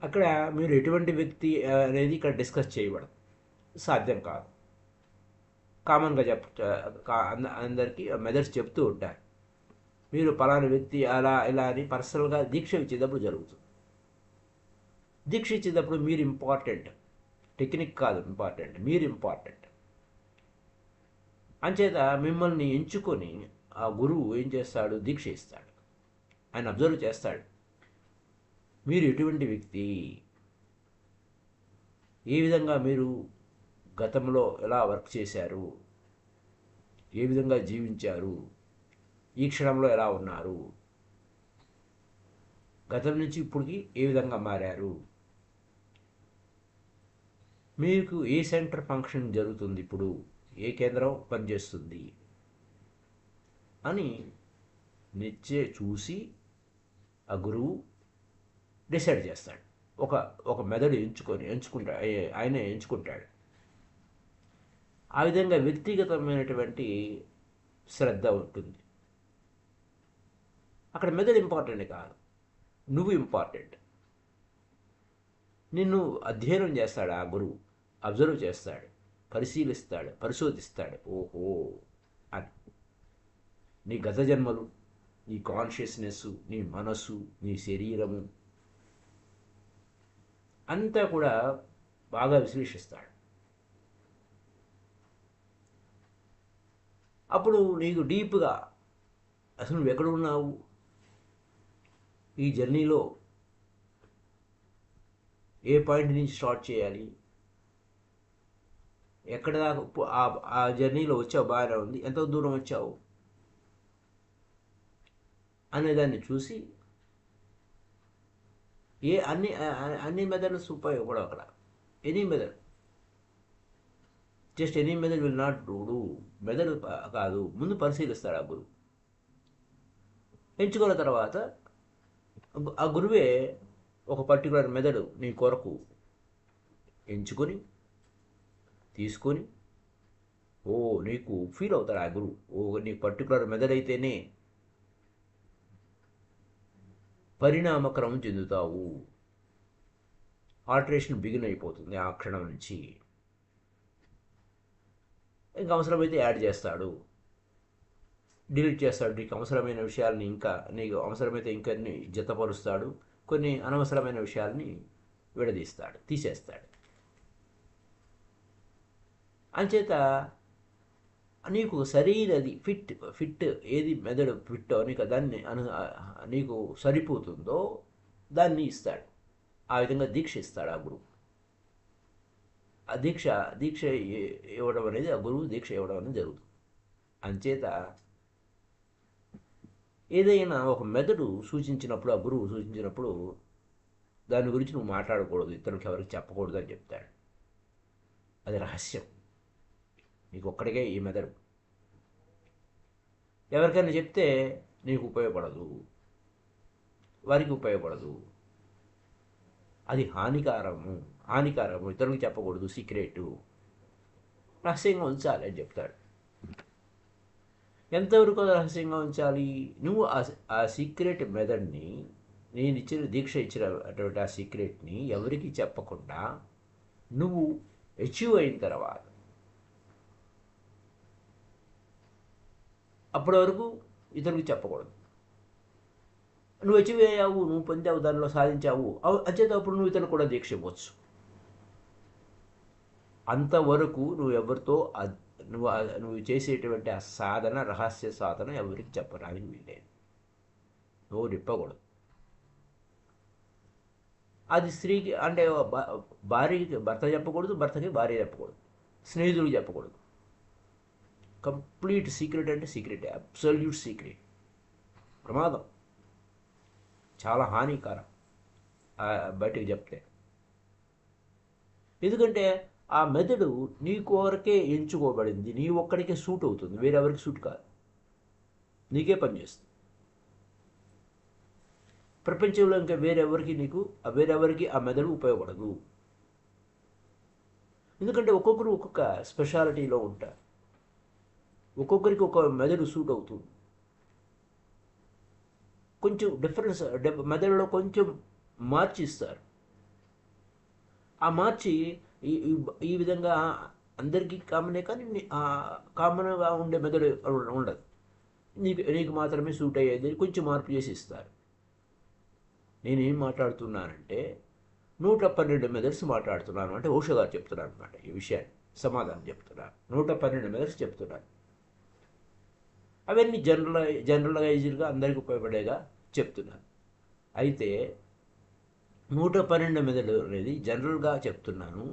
అక్కడ మీరు ఎటువంటి వ్యక్తి అనేది ఇక్కడ డిస్కస్ చేయబడదు, సాధ్యం కాదు. కామన్గా అందరికీ మెథడ్స్ చెప్తూ ఉంటారు. మీరు పలానా వ్యక్తి అలా ఇలా అని పర్సనల్గా దీక్ష ఇచ్చేటప్పుడు జరుగుతుంది. దీక్ష ఇచ్చేటప్పుడు మీరు ఇంపార్టెంట్, టెక్నిక్ కాదు ఇంపార్టెంట్, మీరు ఇంపార్టెంట్. అంచేత మిమ్మల్ని ఎంచుకొని ఆ గురువు ఏం చేస్తాడు, దీక్ష ఇస్తాడు. ఆయన అబ్జర్వ్ చేస్తాడు, మీరు ఎటువంటి వ్యక్తి, ఏ విధంగా మీరు గతంలో ఎలా వర్క్ చేశారు, ఏ విధంగా జీవించారు, ఈ క్షణంలో ఎలా ఉన్నారు, గతం నుంచి ఇప్పటికి ఏ విధంగా మారారు, మీకు ఏ సెంటర్ ఫంక్షన్ జరుగుతుంది, ఇప్పుడు ఏ కేంద్రం పనిచేస్తుంది అని చూసి ఆ గురువు డిసైడ్ చేస్తాడు. ఒక మెథడ్ ఆయనే ఎంచుకుంటాడు. ఆ విధంగా వ్యక్తిగతమైనటువంటి శ్రద్ధ ఉంటుంది. అక్కడ మెథడ్ ఇంపార్టెంట్ కాదు, నువ్వు ఇంపార్టెంట్. నిన్ను అధ్యయనం చేస్తాడు ఆ గురువు, అబ్జర్వ్ చేస్తాడు, పరిశీలిస్తాడు, పరిశోధిస్తాడు. ఓహో అని నీ గత జన్మలు, నీ కాన్షియస్నెస్, నీ మనస్సు, నీ శరీరము అంతా కూడా బాగా విశ్లేషిస్తాడు. అప్పుడు నీకు డీప్గా అసలు నువ్వు ఎక్కడ ఉన్నావు, ఈ జర్నీలో ఏ పాయింట్ నుంచి స్టార్ట్ చేయాలి, ఎక్కడ దాకా ఆ జర్నీలో వచ్చావు, బాగానే ఉంది, ఎంత దూరం వచ్చావు అనేదాన్ని చూసి అన్ని మెథడ్స్ ఉపయోగపడవు అక్కడ. Any method, just any method will not do. Method కాదు, ముందు పరిశీలిస్తాడు ఆ గురువు. ఎంచుకున్న తర్వాత ఆ గురువే ఒక పర్టికులర్ మెథడ్ నీ కొరకు ఎంచుకొని తీసుకొని, నీకు ఫీల్ అవుతాడు ఆ గురువు, నీకు పర్టికులర్ మెథడ్ అయితేనే పరిణామక్రమం చెందుతావు, ఆల్టరేషన్ బిగిన్ అయిపోతుంది ఆ క్షణం నుంచి. ఇంకా అవసరమైతే యాడ్ చేస్తాడు, డిలీట్ చేస్తాడు. నీకు అవసరమైన విషయాల్ని నీకు అవసరమైతే ఇంకా జతపరుస్తాడు, కొన్ని అనవసరమైన విషయాల్ని తీసేస్తాడు. అంచేత నీకు సరైనది ఫిట్ ఏది మెదడు ఫిట్టో నీకు దాన్ని నీకు సరిపోతుందో దాన్ని ఇస్తాడు. ఆ విధంగా దీక్ష ఇస్తాడు ఆ గురువు. ఆ దీక్ష ఇవ్వడం అనేది, ఆ గురువు దీక్ష ఇవ్వడం అనేది జరుగుతుంది. అంచేత ఏదైనా ఒక మెదడు సూచించినప్పుడు, ఆ గురువు సూచించినప్పుడు దాని గురించి నువ్వు మాట్లాడకూడదు, ఇతరులకు ఎవరికి చెప్పకూడదు అని చెప్తాడు. అది రహస్యం, నీకు ఒక్కడికే ఈ మెదడు. ఎవరికైనా చెప్తే నీకు ఉపయోగపడదు, వారికి ఉపయోగపడదు, అది హానికారము. ఇతరులకు చెప్పకూడదు, సీక్రెట్, రహస్యంగా ఉంచాలి అని చెప్తాడు. ఎంతవరకు రహస్యంగా ఉంచాలి? నువ్వు ఆ సీక్రెట్ మెథడ్ని, దీక్ష ఇచ్చిన అటువంటి ఆ సీక్రెట్ని ఎవరికి చెప్పకుండా నువ్వు అచీవ్ అయిన తర్వాత, అప్పటి వరకు ఇతరులకు చెప్పకూడదు. నువ్వు అచీవ్ అయ్యావు, నువ్వు పొందావు, దానిలో సాధించావు, అంచేత అప్పుడు నువ్వు ఇతరులు కూడా దీక్ష ఇవ్వచ్చు. అంతవరకు నువ్వు ఎవరితో నువ్వు చేసేటువంటి ఆ సాధన, రహస్య సాధన ఎవరికి చెప్పడానికి వీలేదు, నువ్వు నిప్పకూడదు. అది స్త్రీకి అంటే భార్యకి భర్త చెప్పకూడదు, భర్తకి భార్య చెప్పకూడదు, స్నేహితుడికి చెప్పకూడదు. కంప్లీట్ సీక్రెట్ అంటే సీక్రెట్, అబ్సల్యూట్ సీక్రెట్. ప్రమాదం, చాలా హానికరం బయటికి చెప్తే. ఎందుకంటే ఆ మెథడు నీ కొరకే ఎంచుకోబడింది, నీ ఒక్కడికే సూట్ అవుతుంది, వేరెవరికి సూట్ కాదు, నీకే పనిచేస్తుంది. ప్రపంచంలో ఇంకా వేరెవరికి ఆ మెథడు ఉపయోగపడదు. ఎందుకంటే ఒక్కొక్కరు ఒక్కొక్క స్పెషాలిటీలో ఉంటారు, ఒక్కొక్కరికి ఒక మెథడు సూట్ అవుతుంది. కొంచెం డిఫరెన్స్ మెథడ్లో కొంచెం మార్చిస్తారు. ఆ మార్చి ఈ ఈ విధంగా అందరికీ కామనే, కానీ కామన్గా ఉండే మెథడ్ ఉండదు. నీకు మాత్రమే సూట్ అయ్యేది కొంచెం మార్పు చేసి ఇస్తారు. నేనేం మాట్లాడుతున్నానంటే 112 మెథడ్స్ మాట్లాడుతున్నాను, అంటే ఓషో గారు చెప్తున్నాను అనమాట. ఈ విషయాన్ని సమాధానం చెప్తున్నాను. 112 మెథడ్స్ చెప్తున్నాను. అవన్నీ జనరలైజ్డ్గా అందరికీ ఉపయోగపడేగా చెప్తున్నాను. అయితే 112 మెథడ్ అనేది జనరల్గా చెప్తున్నాను.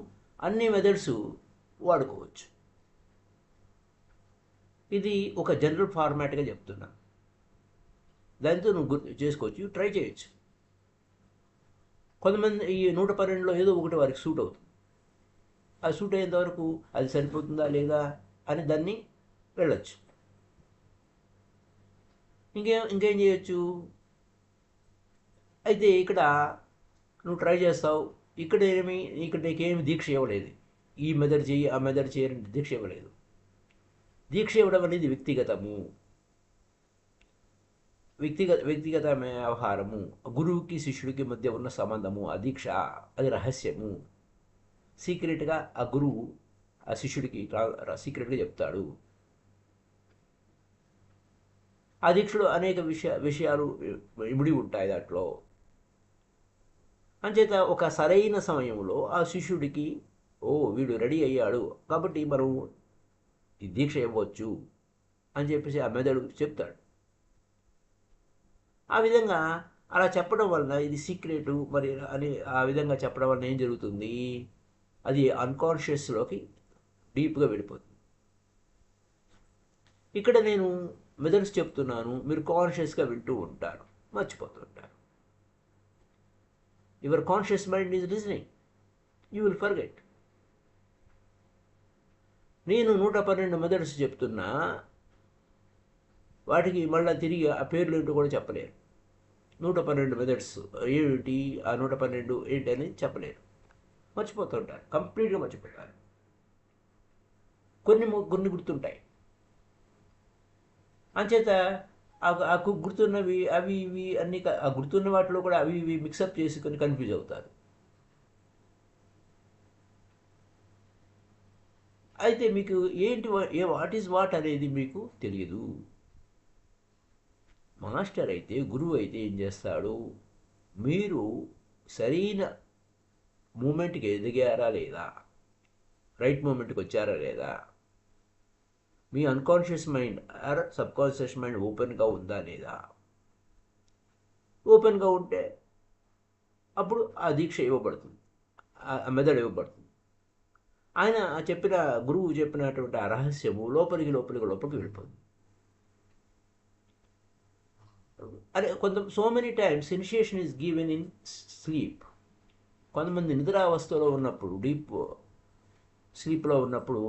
అన్ని మెథడ్స్ వాడుకోవచ్చు. ఇది ఒక జనరల్ ఫార్మాట్గా చెప్తున్నాను. దాంతో నువ్వు గుర్తు చేసుకోవచ్చు, ట్రై చేయొచ్చు. కొంతమంది ఈ 112లో ఏదో ఒకటి వారికి సూట్ అవుతుంది. అది సూట్ అయ్యేంత వరకు అది సరిపోతుందా లేదా అని దాన్ని వెళ్ళొచ్చు. ఇంకేం చేయొచ్చు. అయితే ఇక్కడ నువ్వు ట్రై చేస్తావు. ఇక్కడ నీకేమి దీక్ష ఇవ్వలేదు. ఈ మెథడ్ చేయి, ఆ మెథడ్ చేయని దీక్ష ఇవ్వలేదు. దీక్ష ఇవ్వడం అనేది వ్యక్తిగతము, వ్యక్తిగత వ్యవహారము. గురువుకి శిష్యుడికి మధ్య ఉన్న సంబంధము, ఆ దీక్ష, అది రహస్యము. సీక్రెట్గా ఆ గురువు ఆ శిష్యుడికి సీక్రెట్గా చెప్తాడు. ఆ దీక్షలో అనేక విషయాలు ఇమిడి ఉంటాయి దాంట్లో. అంచేత ఒక సరైన సమయంలో ఆ శిష్యుడికి వీడు రెడీ అయ్యాడు కాబట్టి మనం ఈ దీక్ష ఇవ్వచ్చు అని చెప్పేసి ఆ మెథడ్ చెప్తాడు. ఆ విధంగా అలా చెప్పడం వలన ఇది సీక్రెట్ మరి అని ఆ విధంగా చెప్పడం వలన ఏం జరుగుతుంది, అది అన్కాన్షియస్లోకి డీప్గా వెళ్ళిపోతుంది. ఇక్కడ నేను మెథడ్స్ చెప్తున్నాను, మీరు కాన్షియస్గా వింటూ ఉంటారు, మర్చిపోతుంటారు. Your conscious mind is listening, you will forget. నేను 112 మెథడ్స్ చెప్తున్నా, వాటికి మళ్ళీ తిరిగి ఆ పేర్లు ఏంటో కూడా చెప్పలేరు. 112 మెథడ్స్ ఏమిటి, ఆ 112 ఏంటి అని చెప్పలేరు, మర్చిపోతుంటారు, కంప్లీట్గా మర్చిపోతారు. కొన్ని గుర్తుంటాయి. అంచేత ఆ గుర్తున్నవి అవి ఇవి అన్ని ఆ గుర్తున్న వాటిలో కూడా అవి ఇవి మిక్సప్ చేసుకొని కన్ఫ్యూజ్ అవుతారు. అయితే మీకు ఏంటి వాట్ ఈజ్ వాట్ అనేది మీకు తెలియదు. మాస్టర్ అయితే, గురువు అయితే ఏం చేస్తాడు, మీరు సరైన మూమెంట్కి ఎదిగారా లేదా, రైట్ మూమెంట్కి వచ్చారా లేదా, మీ unconscious mind or subconscious mind ఓపెన్గా ఉందా లేదా. ఓపెన్గా ఉంటే అప్పుడు ఆ దీక్ష ఇవ్వబడుతుంది, ఆ మెథడ్ ఇవ్వబడుతుంది. ఆయన గురువు చెప్పినటువంటి ఆ రహస్యము లోపలికి వెళ్ళిపోతుంది. అరే so many times initiation is given in sleep. కొంతమంది నిద్రావస్థలో ఉన్నప్పుడు, డీప్ స్లీప్లో ఉన్నప్పుడు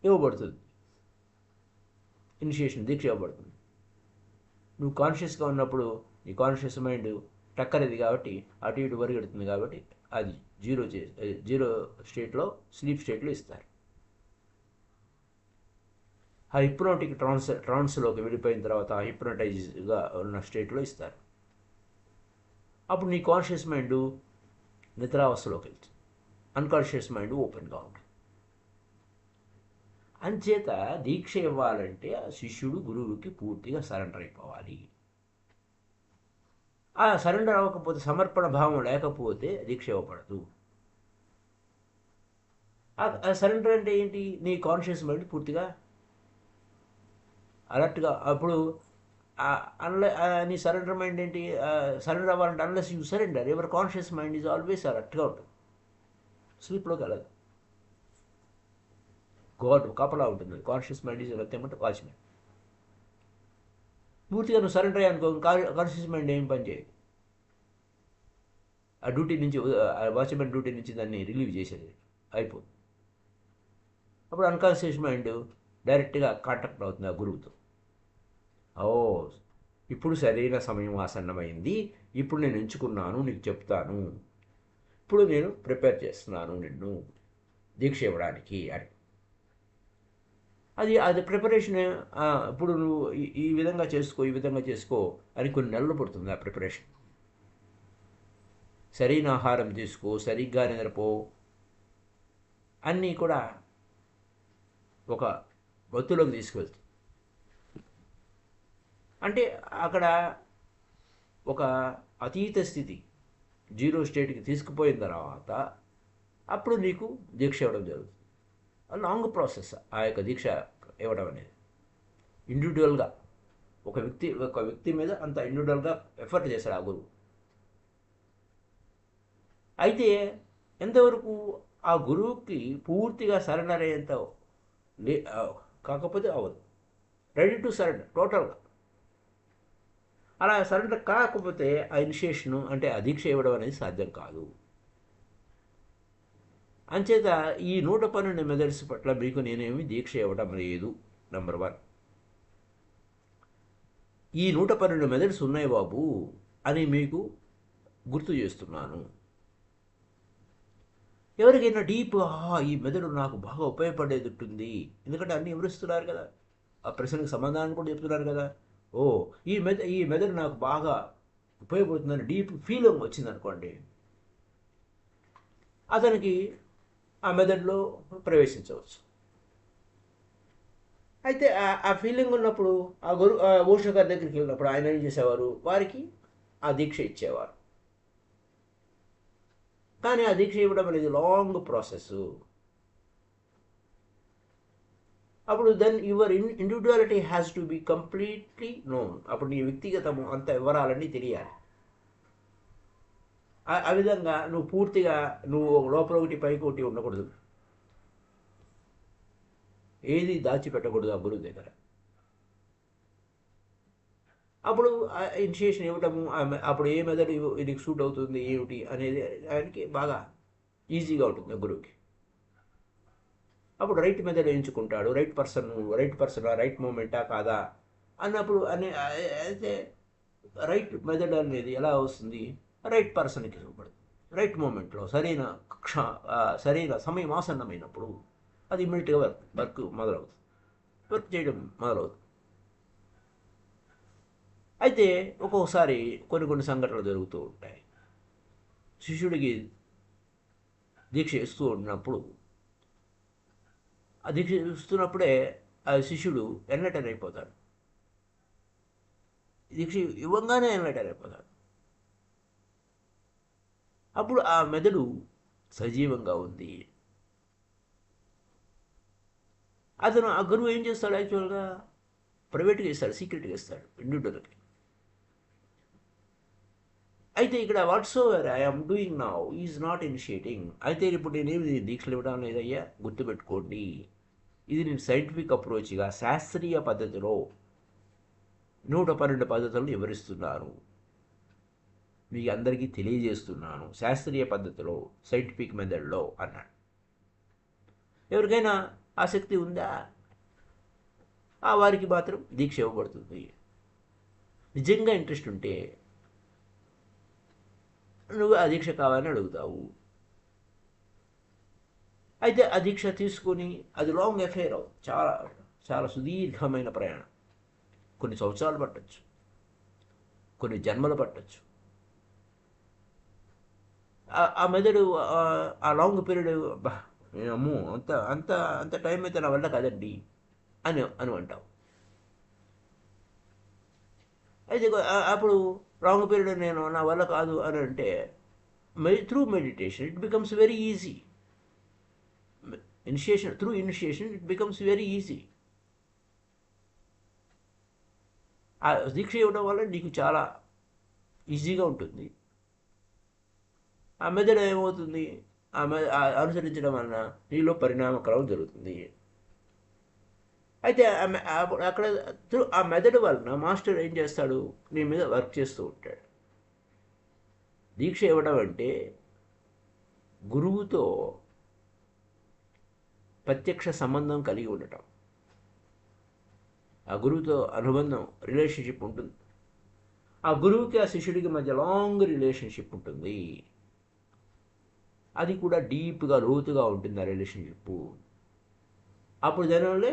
ఇవ్వబడుతుంది, ఇనిషియేషన్ దీక్ష ఇవ్వబడుతుంది. నువ్వు కాన్షియస్గా ఉన్నప్పుడు నీ కాన్షియస్ మైండ్ టక్కరది కాబట్టి అటు ఇటు పరిగెడుతుంది కాబట్టి అది జీరో స్టేట్లో, స్లీప్ స్టేట్లో ఇస్తారు. ఆ హిప్నోటిక్ ట్రాన్స్లోకి వెళ్ళిపోయిన తర్వాత హిప్నటైజ్గా ఉన్న స్టేట్లో ఇస్తారు. అప్పుడు నీ కాన్షియస్ మైండ్ నిద్రావస్థలోకి వెళ్తుంది, అన్కాన్షియస్ మైండ్ ఓపెన్గా ఉంటుంది. అంచేత దీక్ష ఇవ్వాలంటే ఆ శిష్యుడు గురువుకి పూర్తిగా సరెండర్ అయిపోవాలి. ఆ సరెండర్ అవ్వకపోతే, సమర్పణ భావం లేకపోతే దీక్ష ఇవ్వబడదు. ఆ సరెండర్ అంటే ఏంటి, నీ కాన్షియస్ మైండ్ పూర్తిగా అలర్ట్గా. అప్పుడు నీ సరెండర్ మైండ్ ఏంటి, సరెండర్ అవ్వాలంటే unless you surrender your conscious mind is always అలర్ట్గా ఉంటుంది, స్లీప్లోకి వెళ్ళదు. కాపలా ఉంటుంది. కాన్షియస్ మైండ్ ఈజ్ ఏమంటే వాచ్మెన్. పూర్తిగా నువ్వు సరెండర్ అయ్యానుకో, కాన్షియస్ మైండ్ ఏం పని చేయదు. ఆ డ్యూటీ నుంచి, వాచ్మెన్ డ్యూటీ నుంచి దాన్ని రిలీవ్ చేసేది అయిపోతుంది. అప్పుడు అన్కాన్షియస్ మైండ్ డైరెక్ట్గా కాంటాక్ట్ అవుతుంది ఆ గురువుతో. ఇప్పుడు సరైన సమయం ఆసన్నమైంది, ఇప్పుడు నేను ఎంచుకున్నాను, నీకు చెప్తాను, ఇప్పుడు నేను ప్రిపేర్ చేస్తున్నాను నిన్ను దీక్ష ఇవ్వడానికి అని. అది ప్రిపరేషన్. ఇప్పుడు నువ్వు ఈ విధంగా చేసుకో, ఈ విధంగా చేసుకో అని కొన్ని నెలలు పడుతుంది ఆ ప్రిపరేషన్. సరైన ఆహారం తీసుకో, సరిగ్గా నిద్రపో, అన్నీ కూడా ఒక ఒత్తులోకి తీసుకువెళ్తుంది. అంటే అక్కడ ఒక అతీత స్థితి, జీరో స్టేట్కి తీసుకుపోయిన తర్వాత అప్పుడు నీకు దీక్ష ఇవ్వడం జరుగుతుంది. లాంగ్ ప్రాసెస్ ఆ యొక్క దీక్ష ఇవ్వడం అనేది. ఇండివిజువల్గా ఒక వ్యక్తి మీద అంత ఇండివిజువల్గా ఎఫర్ట్ చేశాడు ఆ గురువు. అయితే ఎంతవరకు ఆ గురువుకి పూర్తిగా సరెండర్ అయ్యేంత కాకపోతే అవ్వదు. రెడీ టు సరెండర్ టోటల్గా. అలా సరెండర్ కాకపోతే ఆ ఇనిషియేషను అంటే ఆ దీక్ష ఇవ్వడం అనేది సాధ్యం కాదు. అంచేత ఈ 112 మెథడ్స్ పట్ల మీకు నేనేమి దీక్ష ఇవ్వడం లేదు. నెంబర్ 1, ఈ 112 మెథడ్స్ ఉన్నాయి బాబు అని మీకు గుర్తు చేస్తున్నాను. ఎవరికైనా డీప్ ఈ మెథడ్ నాకు బాగా ఉపయోగపడేది ఉంటుంది, ఎందుకంటే అన్నీ వివరిస్తున్నారు కదా, ఆ ప్రశ్నకు సమాధానం కూడా చెప్తున్నారు కదా. ఈ మెథడ్ నాకు బాగా ఉపయోగపడుతుందని డీప్ ఫీలింగ్ వచ్చిందనుకోండి, అతనికి ఆ మెథడ్లో ప్రవేశించవచ్చు. అయితే ఆ ఫీలింగ్ ఉన్నప్పుడు ఆ ఓషో గారి దగ్గరికి వెళ్ళినప్పుడు ఆయన ఏం చేసేవారు, వారికి ఆ దీక్ష ఇచ్చేవారు. కానీ ఆ దీక్ష ఇవ్వడం అనేది లాంగ్ ప్రాసెస్. అప్పుడు then your individuality has to be completely known. అప్పుడు నీ వ్యక్తిగతము అంత వివరాలన్నీ తెలియాలి. ఆ విధంగా నువ్వు పూర్తిగా లోపల ఒకటి పైకి ఒకటి ఉండకూడదు, ఏది దాచిపెట్టకూడదు ఆ గురువు దగ్గర. అప్పుడు ఇనిషియేషన్ ఇవ్వటము, అప్పుడు ఏ మెథడ్ ఇది సూట్ అవుతుంది ఏమిటి అనేది ఆయనకి బాగా ఈజీగా ఉంటుంది గురువుకి. అప్పుడు రైట్ మెథడ్ ఎంచుకుంటాడు. రైట్ పర్సన్ రైట్ మూమెంటా కాదా అన్నప్పుడు అయితే రైట్ మెథడ్ అనేది ఎలా వస్తుంది, రైట్ పర్సన్కి ఇవ్వబడుతుంది. రైట్ మూమెంట్లో సరైన సమయం ఆసన్నమైనప్పుడు అది ఇమ్మీడియట్గా వర్క్ చేయడం మొదలవుతుంది. అయితే ఒక్కొక్కసారి కొన్ని సంఘటనలు జరుగుతూ ఉంటాయి. శిష్యుడికి దీక్ష ఇస్తూ ఉన్నప్పుడు ఆ దీక్ష ఇస్తున్నప్పుడే ఆ శిష్యుడు ఎన్లైటన్ అయిపోతాడు. దీక్ష ఇవ్వంగానే ఎన్లైటన్ అయిపోతాడు. అప్పుడు ఆ మెదడు సజీవంగా ఉంది. అతను ఆ గురువు ఏం చేస్తాడు, యాక్చువల్గా ప్రైవేట్గా ఇస్తాడు, సీక్రెట్గా ఇస్తాడు ఇండివిజువల్కి. అయితే ఇక్కడ whatsoever I'm doing now is not initiating. అయితే ఇప్పుడు నేనేమి దీక్షలు ఇవ్వడం లేదయ్యా, గుర్తుపెట్టుకోండి, ఇది నేను సైంటిఫిక్ అప్రోచ్గా శాస్త్రీయ పద్ధతిలో 112 పద్ధతులను వివరిస్తున్నాను, మీకు అందరికీ తెలియజేస్తున్నాను శాస్త్రీయ పద్ధతిలో, సైంటిఫిక్ మెథడ్లో అన్నాడు. ఎవరికైనా ఆసక్తి ఉందా, ఆ వారికి మాత్రం దీక్ష ఇవ్వబడుతుంది. నిజంగా ఇంట్రెస్ట్ ఉంటే నువ్వు ఆ దీక్ష కావాలని అడుగుతావు. అయితే ఆ దీక్ష తీసుకొని అది లాంగ్ అఫేర్, చాలా చాలా సుదీర్ఘమైన ప్రయాణం. కొన్ని సంవత్సరాలు పట్టచ్చు, కొన్ని జన్మలు పట్టచ్చు. ఆ మెదడు ఆ లాంగ్ పీరియడ్ అమ్మో అంత అంత అంత టైం అయితే నా వల్ల కదండి అని అంటావు. అయితే అప్పుడు లాంగ్ పీరియడ్ నేను నా వల్ల కాదు అని అంటే through meditation it becomes very easy. Through initiation it becomes very easy. ఆ దీక్ష ఇవ్వడం వల్ల నీకు చాలా ఈజీగా ఉంటుంది. ఆ మెథడ్ ఏమవుతుంది, అనుసరించడం వలన నీలో పరిణామక్రమం జరుగుతుంది. అయితే అక్కడ ఆ మెథడ్ వలన మాస్టర్ ఏం చేస్తాడు, నీ మీద వర్క్ చేస్తూ ఉంటాడు. దీక్ష ఇవ్వడం అంటే గురువుతో ప్రత్యక్ష సంబంధం కలిగి ఉండటం. ఆ గురువుతో అనుబంధం, రిలేషన్షిప్ ఉంటుంది. ఆ గురువుకి ఆ శిష్యుడికి మధ్య లాంగ్ రిలేషన్షిప్ ఉంటుంది. అది కూడా డీప్గా లోతుగా ఉంటుంది ఆ రిలేషన్షిప్. అప్పుడు దానివల్లే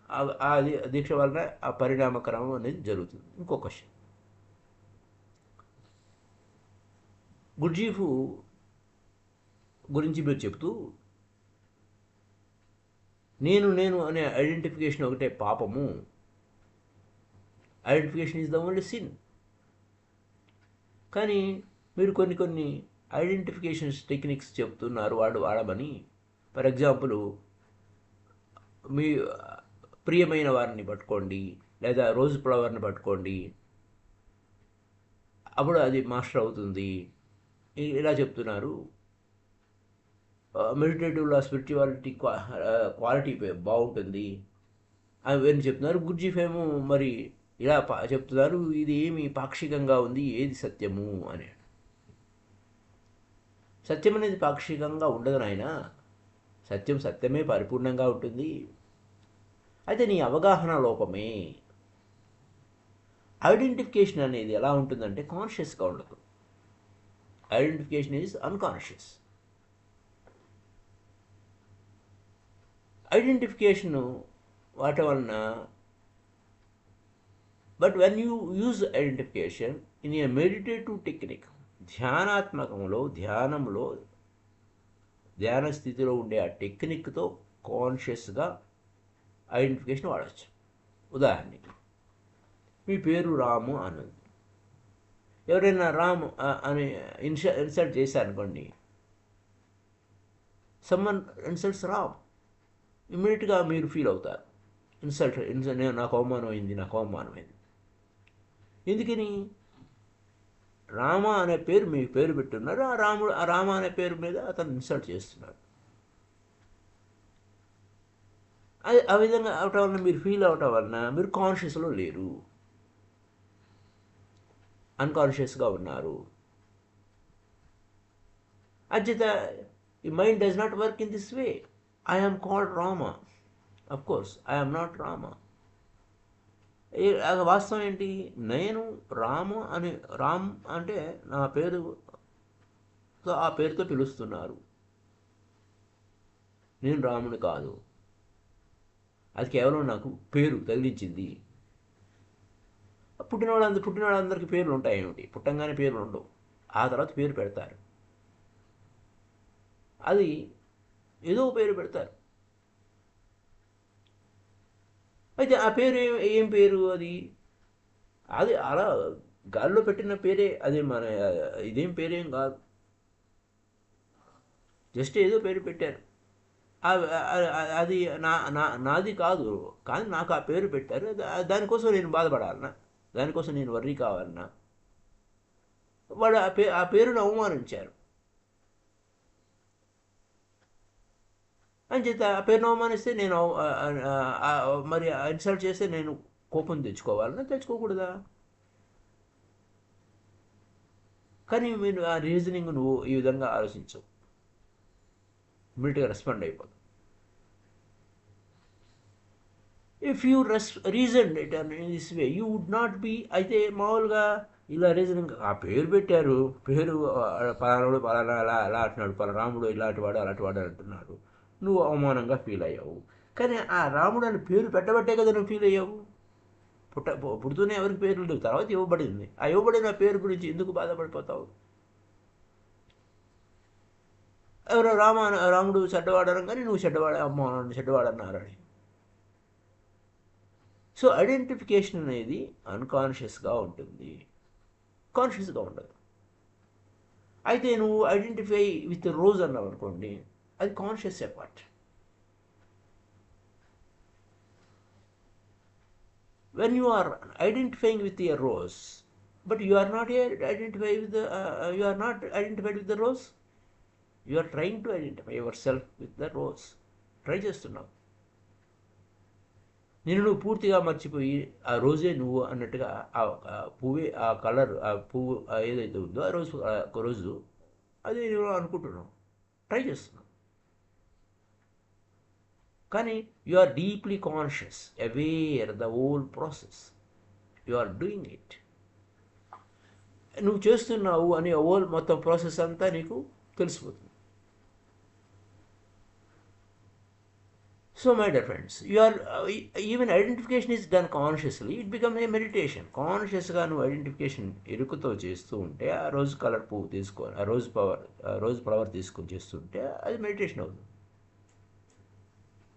ఆ దీక్ష వలన ఆ పరిణామక్రమం అనేది జరుగుతుంది. ఇంకో క్వశ్చన్, గుర్జీఫ్ గురించి మీరు చెప్తూ నేను నేను అనే ఐడెంటిఫికేషన్ ఒకటే పాపము, identification is the only sin. కానీ మీరు కొన్ని ఐడెంటిఫికేషన్స్ టెక్నిక్స్ చెప్తున్నారు వాడమని. ఫర్ ఎగ్జాంపుల్, మీ ప్రియమైన వారిని పట్టుకోండి, లేదా రోజ్ ఫ్లవర్ని పట్టుకోండి, అప్పుడు అది మాస్టర్ అవుతుంది, ఇలా చెప్తున్నారు. మెడిటేటివ్లో స్పిరిచువాలిటీ క్వాలిటీ బాగుంటుంది అని చెప్తున్నారు. గుర్జీఫ్ ఏమో మరి ఇలా చెప్తున్నారు, ఇది ఏమి పాక్షికంగా ఉంది, ఏది సత్యము అని. సత్యం అనేది పాక్షికంగా ఉండదు నాయన, సత్యం సత్యమే పరిపూర్ణంగా ఉంటుంది. అయితే నీ అవగాహన లోపమే. ఐడెంటిఫికేషన్ అనేది ఎలా ఉంటుందంటే కాన్షియస్గా ఉండదు. Identification is unconscious. ఐడెంటిఫికేషను వాటి వలన, but when you use identification in a meditative technique, ధ్యానాత్మకంలో ధ్యాన స్థితిలో ఉండే ఆ టెక్నిక్తో కాన్షియస్గా ఐడెంటిఫికేషన్ వాడచ్చు. ఉదాహరణకి, మీ పేరు రాము అన్నది, ఎవరైనా రామ్ అని ఇన్సల్ట్ చేశారనుకోండి, సమ్మన్ ఇన్సల్ట్స్ రామ్, ఇమ్మీడియట్గా మీరు ఫీల్ అవుతారు, ఇన్సల్ట్ నాకు అవమానమైంది. ఎందుకని? రామ అనే పేరు మీకు పేరు పెట్టున్నారు, ఆ రామ అనే పేరు మీద అతను ఇన్సల్ట్ చేస్తున్నాడు. అది ఆ విధంగా అవటం వలన, మీరు ఫీల్ అవటం వలన మీరు కాన్షియస్లో లేరు, అన్కాన్షియస్గా ఉన్నారు. అచేత ఈ mind does not work in this way. I am called Rama, of course I am not Rama. వాస్తవం ఏంటి? నేను రాము అని, రామ్ అంటే నా పేరు, ఆ పేరుతో పిలుస్తున్నారు, నేను రాముని కాదు. అది కేవలం నాకు పేరు తగిలించింది. పుట్టిన వాళ్ళందరికీ పేర్లు ఉంటాయి ఏమిటి? పుట్టంగానే పేర్లు ఉండవు, ఆ తర్వాత పేరు పెడతారు. అది ఏదో పేరు పెడతారు. అయితే ఆ పేరు ఏం పేరు? అది అలా గాల్లో పెట్టిన పేరే, అది మన ఇదేం పేరేం కాదు, జస్ట్ ఏదో పేరు పెట్టారు. అది నాది కాదు, కానీ నాకు ఆ పేరు పెట్టారు. దానికోసం నేను బాధపడాలన్నా, దానికోసం నేను వర్రీ కావాలన్నా? వాడు ఆ పేరును అవమానించారు. అని చేత ఆ పేరును అవమానిస్తే నేను మరి ఇన్సల్ట్ చేస్తే నేను కోపం తెచ్చుకోవాలన్నా, తెచ్చుకోకూడదా? కానీ మీరు ఆ రీజనింగ్ నువ్వు ఈ విధంగా ఆలోచించవు, ఇమ్మీడియట్గా రెస్పాండ్ అయిపోదు. If you reason it in this way, you would not be. అయితే మామూలుగా ఇలా రీజనింగ్, ఆ పేరు పెట్టారు, పేరు పలానాడు పలానా అలా అంటున్నాడు, రాముడు ఇలాంటి వాడు అలాంటి వాడు అంటున్నాడు, నువ్వు అవమానంగా ఫీల్ అయ్యావు. కానీ ఆ రాముడు అని పేరు పెట్టబట్టే కదా నువ్వు ఫీల్ అయ్యావు. పుడుతూనే ఎవరికి పేర్లు లేవు, తర్వాత ఇవ్వబడింది. ఆ ఇవ్వబడిన పేరు గురించి ఎందుకు బాధపడిపోతావు? ఎవరో రాముడు చెడ్డవాడడం, కానీ నువ్వు చెడ్డవాడన్నారని. సో ఐడెంటిఫికేషన్ అనేది అన్కాన్షియస్గా ఉంటుంది, కాన్షియస్గా ఉండదు. అయితే నువ్వు ఐడెంటిఫై విత్ రోజ్ అన్నావు అనుకోండి, అది conscious effort. when you are identifying with a rose, but you are not identified with the rose, you are trying to identify yourself with the rose. Try చేస్తున్నావు. నువ్వు పూర్తిగా మర్చిపోయి ఆ రోజే నువ్వు అన్నట్టుగా ఆ పువ్వే, ఆ కలర్, ఆ పువ్వు ఏదైతే ఉందో ఆ రోజు అదే నువ్వు అనుకుంటున్నావు, ట్రై చేస్తున్నావు. కానీ you are deeply conscious, aware the whole process, you are doing it. నువ్వు చేస్తున్నావు అని హోల్ మొత్తం ప్రాసెస్ అంతా నీకు తెలిసిపోతుంది. So, my dear friends, you are even identification is done consciously. It becomes a meditation. కాన్షియస్గా నువ్వు ఐడెంటిఫికేషన్ ఎరుకుతో చేస్తూ ఉంటే ఆ రోజు కలర్ పువ్వు తీసుకొని ఆ రోజు ఫ్లవర్ తీసుకొని చేస్తుంటే అది మెడిటేషన్ అవుతుంది.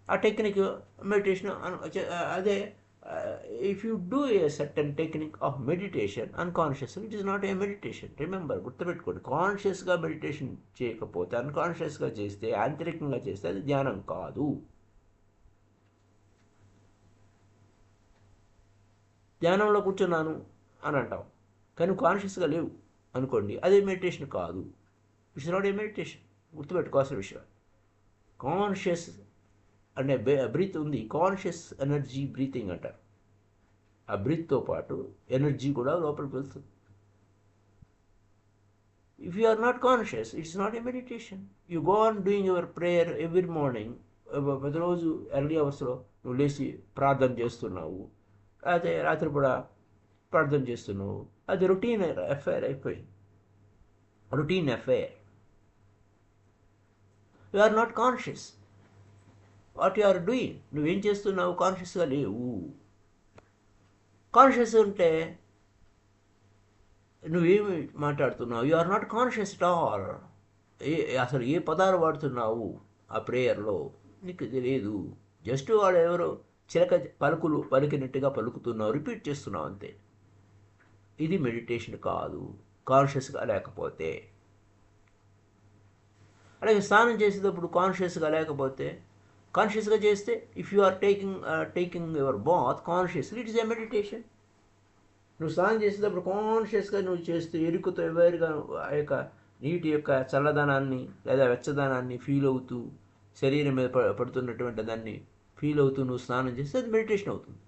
ఆ టెక్నిక్ మెడిటేషన్ అదే. If you do a certain technique of meditation unconsciously it is not a meditation. Remember, గుర్తుపెట్టుకోండి, కాన్షియస్గా మెడిటేషన్ చేయకపోతే, అన్కాన్షియస్గా చేస్తే, ఆంతరికంగా చేస్తే అది ధ్యానం కాదు. ధ్యానంలో కూర్చున్నాను అని అంటాం, కానీ కాన్షియస్గా లేవు అనుకోండి, అదే మెడిటేషన్ కాదు. It's not a meditation. గుర్తుపెట్టుకోవాల్సిన విషయం. కాన్షియస్ అనే బ్రీత్ ఉంది, కాన్షియస్ ఎనర్జీ బ్రీతింగ్ అంటారు. ఆ బ్రీత్తో పాటు ఎనర్జీ కూడా లోపలికి వెళ్తుంది. If you are not conscious, it's not a meditation. You go on doing your prayer every morning. ప్రతిరోజు ఎర్లీ అవర్స్లో నువ్వు లేచి ప్రార్థన చేస్తున్నావు, అదే రాత్రి కూడా ప్రార్థన చేస్తున్నావు, అది రొటీన్ అఫైర్ అయిపోయింది. Routine affair. You are not conscious what you are doing. నువ్వేం చేస్తున్నావు కాన్షియస్గా లేవు. కాన్షియస్ ఉంటే నువ్వేమి మాట్లాడుతున్నావు, you are not conscious at all. అసలు ఏ పదాలు వాడుతున్నావు ఆ ప్రేయర్లో నీకు తెలియదు. జస్ట్ వాడు ఎవరో చిలక పలుకులు పలికినట్టుగా పలుకుతున్నావు, రిపీట్ చేస్తున్నావు అంతే. ఇది మెడిటేషన్ కాదు, కాన్షియస్గా లేకపోతే. అలాగే స్నానం చేసేటప్పుడు కాన్షియస్గా లేకపోతే, కాన్షియస్గా చేస్తే, if you are taking your bath consciously, it is a meditation. నువ్వు స్నానం చేసేటప్పుడు కాన్షియస్గా నువ్వు చేస్తూ ఎరుకుతో ఎవరిగా ఆ యొక్క నీటి యొక్క చల్లదనాన్ని లేదా వెచ్చదనాన్ని ఫీల్ అవుతూ, శరీరం మీద పడుతున్నటువంటి దాన్ని ఫీల్ అవుతూ నువ్వు స్నానం చేస్తే అది మెడిటేషన్ అవుతుంది.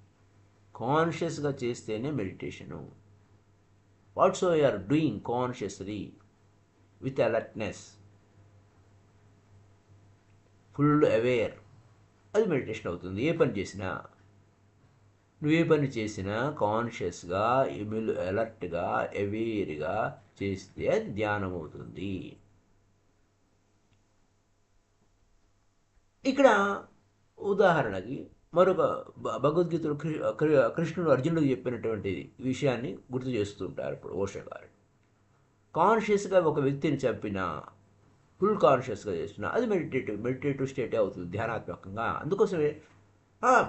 కాన్షియస్గా చేస్తేనే meditation. What so you are doing consciously with alertness, full aware, అది మెడిటేషన్ అవుతుంది. ఏ పని చేసినా, నువ్వే పని చేసినా కాన్షియస్గా, అలర్ట్గా, అవేర్గా చేస్తే అది ధ్యానం అవుతుంది. ఇక్కడ ఉదాహరణకి మరొక భగవద్గీతలో కృష్ణుడు అర్జునుడికి చెప్పినటువంటి విషయాన్ని గుర్తు చేస్తుంటారు ఇప్పుడు ఓషో గారు. కాన్షియస్గా ఒక వ్యక్తిని చంపినా, ఫుల్ కాన్షియస్గా చేస్తున్నా, అది మెడిటేటివ్ స్టేటే అవుతుంది ధ్యానాత్మకంగా. అందుకోసమే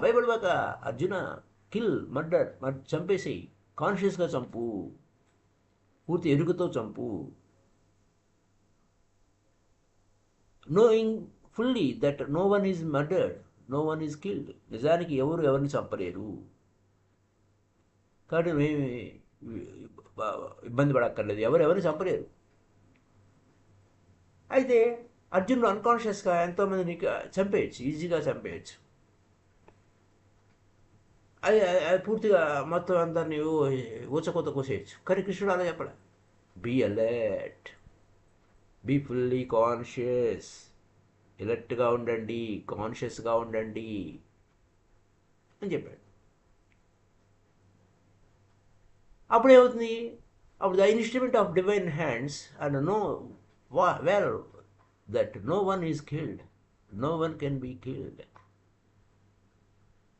భయపడబాక అర్జున, కిల్, మర్డర్, చంపేసి కాన్షియస్గా చంపు, పూర్తి ఎరుకతో చంపు, knowing fully that no one is murdered, no one is killed. నిజానికి ఎవరిని చంపలేరు, కాబట్టి మేము ఇబ్బంది పడక్కర్లేదు, ఎవరిని చంపలేరు. అయితే అర్జునుడు అన్కాన్షియస్గా ఎంతోమందిని చంపేయచ్చు, ఈజీగా చంపేయచ్చు. అది పూర్తిగా మొత్తం అందరినీ ఊచకోత కోసేయచ్చు. కానీ కృష్ణుడు అలా చెప్పలే. Be alert, be fully conscious, ఎలర్ట్గా ఉండండి, కాన్షియస్గా ఉండండి అని చెప్పాడు. అప్పుడేమవుతుంది, అప్పుడు the instrument of divine hands and no well that no one is killed, no one can be killed.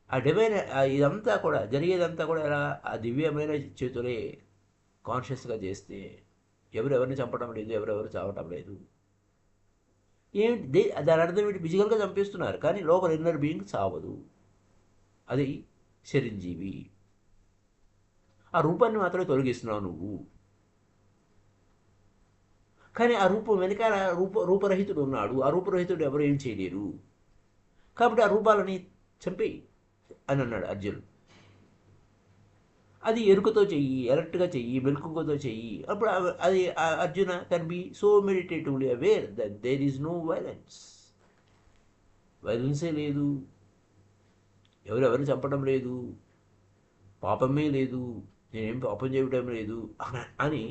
ఆ డివైన్ ఇదంతా కూడా జరిగేదంతా కూడా ఎలా, ఆ దివ్యమైన చేతులే కాన్షియస్గా చేస్తే ఎవరెవరిని చంపడం లేదు, ఎవరెవరు చావటం లేదు. ఏమిటి దాని అర్థం ఏంటి? ఫిజికల్గా చంపేస్తున్నారు కానీ లోపల ఇన్నర్ బీయింగ్ చావదు, అది చిరంజీవి. ఆ రూపాన్ని మాత్రమే తొలగిస్తున్నావు నువ్వు, కానీ ఆ రూపం వెనకాల రూపరహితుడు ఉన్నాడు. ఆ రూపరహితుడు ఎవరు ఏం చేయలేరు, కాబట్టి ఆ రూపాలని చంపేయి అని అన్నాడు అర్జున్. అది ఎరుకతో చెయ్యి, ఎలర్ట్గా చెయ్యి, మెలకువతో చెయ్యి. అప్పుడు అది Arjuna can be so meditatively aware that there is no violence. వైలెన్సే లేదు, ఎవరెవరిని చంపడం లేదు, పాపమే లేదు, నేనేం పాపం చేయడం లేదు అని.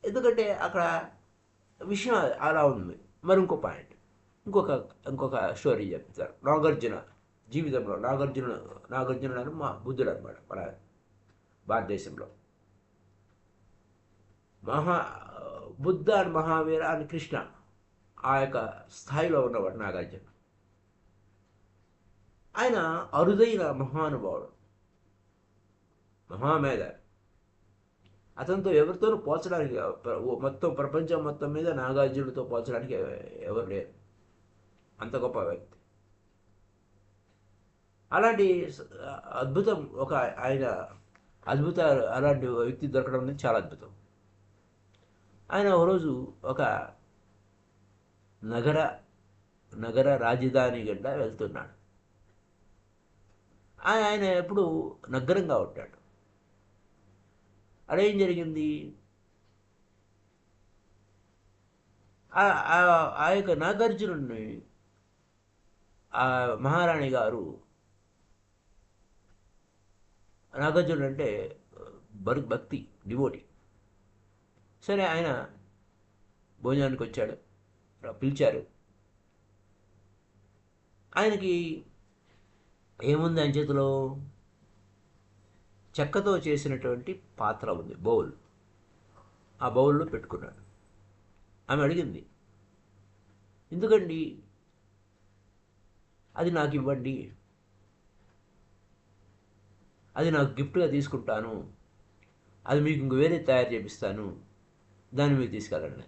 ఎందుకంటే అక్కడ విషయం అలా ఉంది. మరి ఇంకో పాయింట్, ఇంకొక స్టోరీ చెప్తారు. నాగార్జున జీవితంలో, నాగార్జునుడు అని మా బుద్ధుడు అనమాట మన భారతదేశంలో. బుద్ధ అని మహావీర అని కృష్ణ ఆ యొక్క స్థాయిలో ఉన్నవాడు నాగార్జున. ఆయన అరుదైన మహానుభావుడు, మహామేధ. అతనితో ఎవరితోనూ పోల్చడానికి మొత్తం ప్రపంచం మొత్తం మీద నాగార్జునుడితో పోల్చడానికి ఎవరు లేరు. అంత గొప్ప వ్యక్తి. అలాంటి అద్భుతం ఒక ఆయన అద్భుత అలాంటి వ్యక్తి దొరకడం అనేది చాలా అద్భుతం. ఆయన ఒకరోజు ఒక నగర రాజధాని గడ్డ వెళ్తున్నాడు. ఆయన ఎప్పుడు నగ్గరంగా ఉంటాడు. అదేం జరిగింది, ఆ యొక్క నాగార్జునుడిని ఆ మహారాణి గారు, నాగార్జునుడు అంటే భక్తి, డివోటి. సరే ఆయన భోజనానికి వచ్చాడు, పిలిచారు. ఆయనకి ఏముంది ఆయన చేతిలో, చెక్కతో చేసినటువంటి పాత్ర ఉంది, బౌల్. ఆ బౌల్లో పెట్టుకున్నాడు. ఆమె అడిగింది, ఎందుకండి, అది నాకు ఇవ్వండి, అది నాకు గిఫ్ట్గా తీసుకుంటాను, అది మీకు ఇంక వేరే తయారు చేపిస్తాను, దాన్ని మీకు తీసుకెళ్ళండి.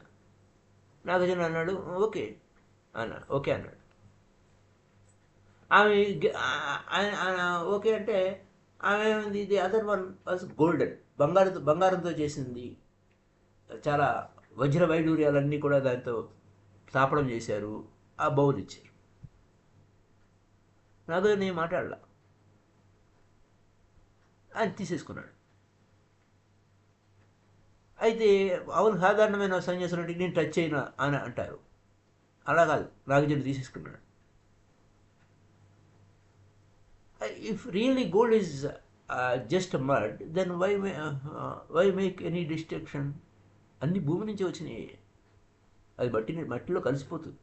నాగార్జున అన్నాడు ఓకే అన్నాడు. ఆమె ఓకే అంటే ఆమె ఏమైంది, ఇది అదర్ వన్ వాజ్ గోల్డెన్, బంగారంతో చేసింది, చాలా వజ్ర వైడూర్యాలన్నీ కూడా దాంతో స్థాపనం చేశారు. ఆ బౌల్ ఇచ్చారు. నాగార్జున నేను మాట్లాడలా, ఆయన తీసేసుకున్నాడు. అయితే అవును, సాధారణమైన సన్యాసులు అంటే నేను టచ్ అయినా అని అంటారు. అలా కాదు, నాగార్జున తీసేసుకున్నాడు. If really gold is just mud, then why make any destruction? అన్ని భూమి నుంచి వచ్చినాయి, అది మట్టిలో కలిసిపోతుంది.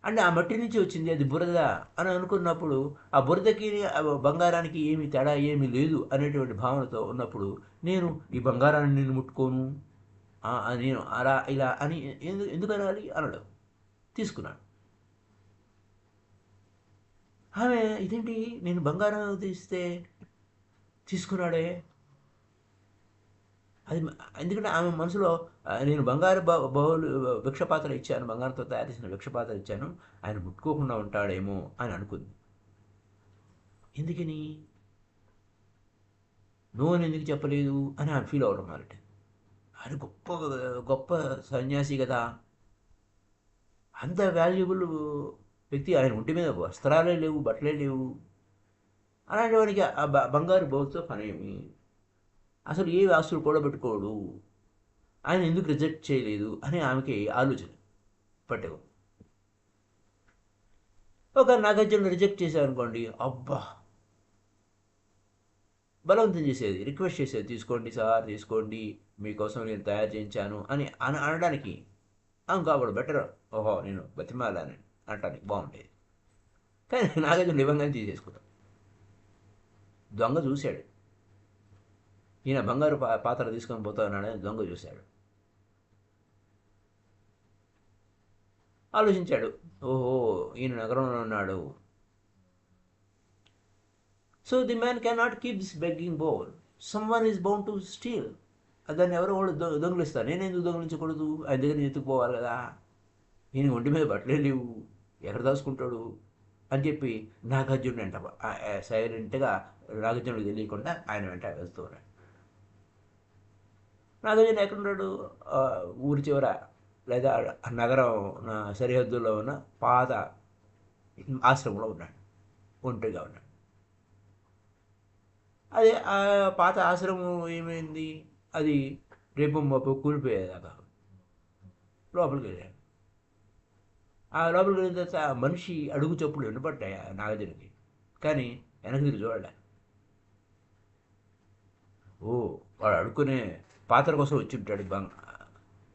అంటే ఆ మట్టి నుంచి వచ్చింది, అది బురద అని అనుకున్నప్పుడు, ఆ బురదకి బంగారానికి ఏమి తేడా ఏమీ లేదు అనేటువంటి భావనతో ఉన్నప్పుడు, నేను ఈ బంగారాన్ని నేను ముట్టుకోను, నేను అలా ఇలా అని ఎందుకు అనాలి అనడం. తీసుకున్నాను. ఆమె ఇదేంటి, నేను బంగారం తీస్తే తీసుకున్నాడే, అది ఎందుకంటే ఆమె మనసులో నేను బంగారు బహుళ భిక్షపాత్ర ఇచ్చాను, బంగారంతో తయారు చేసిన భిక్షపాత్ర ఇచ్చాను, ఆయన ముట్టుకోకుండా ఉంటాడేమో అని అనుకుంది. ఎందుకని నువ్వు అని ఎందుకు చెప్పలేదు అని ఆమె ఫీల్ అవ్వడం అన్నమాట. ఆయన గొప్ప గొప్ప సన్యాసి కదా, అంత వాల్యుబుల్ వ్యక్తి, ఆయన ఒంటి మీద వస్త్రాలే లేవు, బట్టలే లేవు, అలాంటి వాడికి ఆ బంగారు బౌల్తో పనేమి, అసలు ఏ ఆస్తులు కూడబెట్టుకోడు, ఆయన ఎందుకు రిజెక్ట్ చేయలేదు అని ఆమెకి ఆలోచన పట్టేవు. ఒక నాగార్జున రిజెక్ట్ చేశారనుకోండి, అబ్బా బలవంతం చేసేది, రిక్వెస్ట్ చేసేది, తీసుకోండి సార్ తీసుకోండి, మీకోసం నేను తయారు చేయించాను అని అనడానికి కాబట్టి బెటర్, ఓహో నేను బతిమాలని అనటానికి బాగుండేది. కానీ నాగార్జున ఇవ్వంగానే తీసేసుకుంటాం. దొంగ చూశాడు, ఈయన బంగారు పాత్ర తీసుకొని పోతా ఉన్నాడని దొంగ చూశాడు. ఆలోచించాడు, ఓహో ఈయన నగరంలో ఉన్నాడు. So the man cannot keep this begging bowl, some one is bound to steal. దాన్ని ఎవరో వాళ్ళు దొంగిలిస్తారు, నేను ఎందుకు దొంగిలించకూడదు, ఆయన దగ్గర ఎత్తుకుపోవాలి కదా, ఈయన ఒంటి మీద బట్టలే లేవు, ఎక్కడ దాచుకుంటాడు అని చెప్పి నాగార్జునుడు వెంట సైలెంట్గా, నాగార్జునుడికి తెలియకుండా ఆయన వెంట వెళ్తూ ఉన్నాడు. నాగార్జున ఎక్కడున్నాడు, ఊరి చివర లేదా నగరం సరిహద్దుల్లో ఉన్న పాత ఆశ్రమంలో ఉన్నాడు, ఒంటరిగా ఉన్నాడు. అదే ఆ పాత ఆశ్రమం ఏమైంది, అది రేపు మాపు కూలిపోయేదాకా లోపలికి వెళ్ళాడు. ఆ లోపలికి వెళ్ళిన తర్వాత మనిషి అడుగు చప్పులు వినపడ్డాయి నాగార్జునకి, కానీ వెనక్కి తిరిగి చూడలే. ఓ వాడు అడుక్కునే పాత్ర కోసం వచ్చి ఉంటాడు,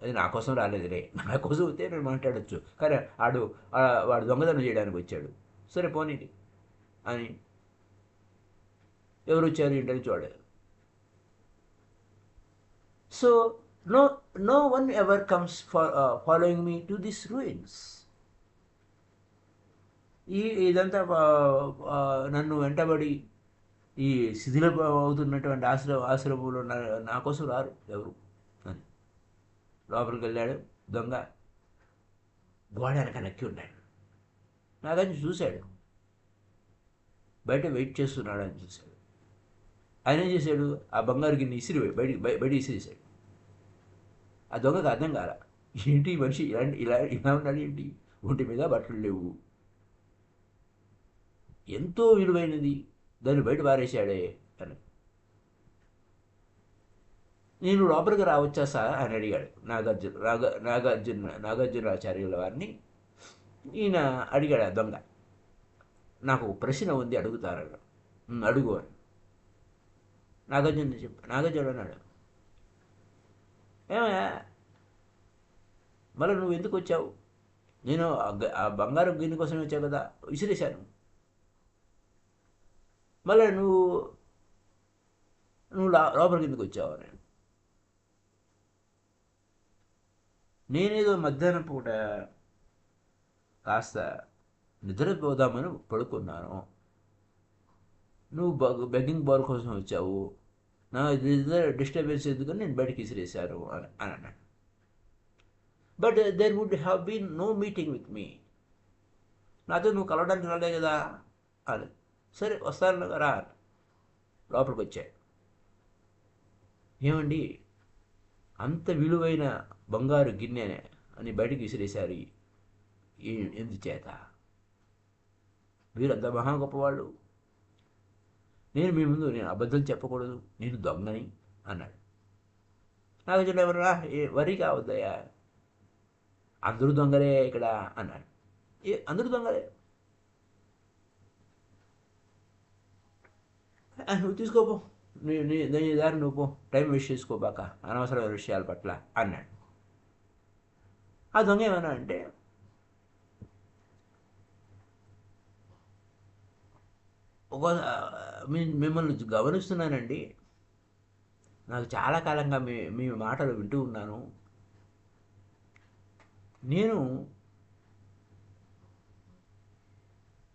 అది నా కోసం రాలేదులే, నా కోసం వస్తే నేను మాట్లాడచ్చు, కానీ వాడు దొంగతనం చేయడానికి వచ్చాడు, సరే పోనీది అని ఎవరు వచ్చారు ఏంటని చూడలేదు. So no one ever comes following me to this ruins. ఇదంతా నన్ను వెంటబడి ఈ శిథిల అవుతున్నటువంటి ఆశ్రమంలో నా కోసం రారు ఎవరు అని లోపలికి వెళ్ళాడు. దొంగ గోడ వెనక నక్కి ఉన్నాడు. నాగంజు చూశాడు, బయట వెయిట్ చేస్తున్నాడు అని చూశాడు. ఆయన ఏం చేశాడు, ఆ బంగారు గిన్నె ఇసిరి బయట ఇసిరేసాడు. ఆ దొంగకు అర్థం కాల, ఏంటి ఈ మనిషి ఇలా ఉన్నాడు ఏంటి, ఒంటి మీద బట్టలు లేవు, ఎంతో విలువైనది దాన్ని బయట పారేశాడే అని. నేను లోపలికి రావచ్చా సార్ అని అడిగాడు నాగార్జునాచార్యుల వారిని. ఈయన అడిగాడు, ఆ దొంగ, నాకు ఒక ప్రశ్న ఉంది అడుగుతారన్న. అడుగు అని నాగార్జున అన్నాడు. ఏమయ్యా మళ్ళీ నువ్వు ఎందుకు వచ్చావు? నేను ఆ బంగారం గిన్నె కోసం వచ్చావు కదా, విసిరేశాను. మళ్ళీ నువ్వు లోపలికి ఎందుకు వచ్చావు అని. నేనేదో మధ్యాహ్నం పూట కాస్త నిద్రపోదామని పడుకున్నాను, నువ్వు బెగ్గింగ్ బాల్ కోసం వచ్చావు, నా డిస్టర్బెన్స్ ఎందుకని నేను బయటకి విసిరేశాను అని అన్నాడు. But there would have been no meeting with me, నాతో నువ్వు కలవడానికి రాలే కదా అని. సరే వస్తాను రా. లోపలికి వచ్చాడు. ఏమండి అంత విలువైన బంగారు గిన్నె అని బయటికి విసిరేశారు ఎందుచేత? వీరంత మహా గొప్పవాళ్ళు, నేను మీ ముందు నేను అబద్ధం చెప్పకూడదు, నేను దొంగని అన్నాడు. నాగార్జున ఎవరన్నా వరి కావద్దయ్యా, అందరూ దొంగలే ఇక్కడ అన్నాడు. అందరూ దొంగలే, నువ్వు తీసుకోపో, నీ దారి నువ్వు పో, టైం వేస్ట్ చేసుకోబాక అనవసరమైన విషయాల పట్ల అన్నాడు. ఆ దొంగ ఏమన్నా అంటే, మిమ్మల్ని గమనిస్తున్నానండి, నాకు చాలా కాలంగా మీ మాటలు వింటూ ఉన్నాను. నేను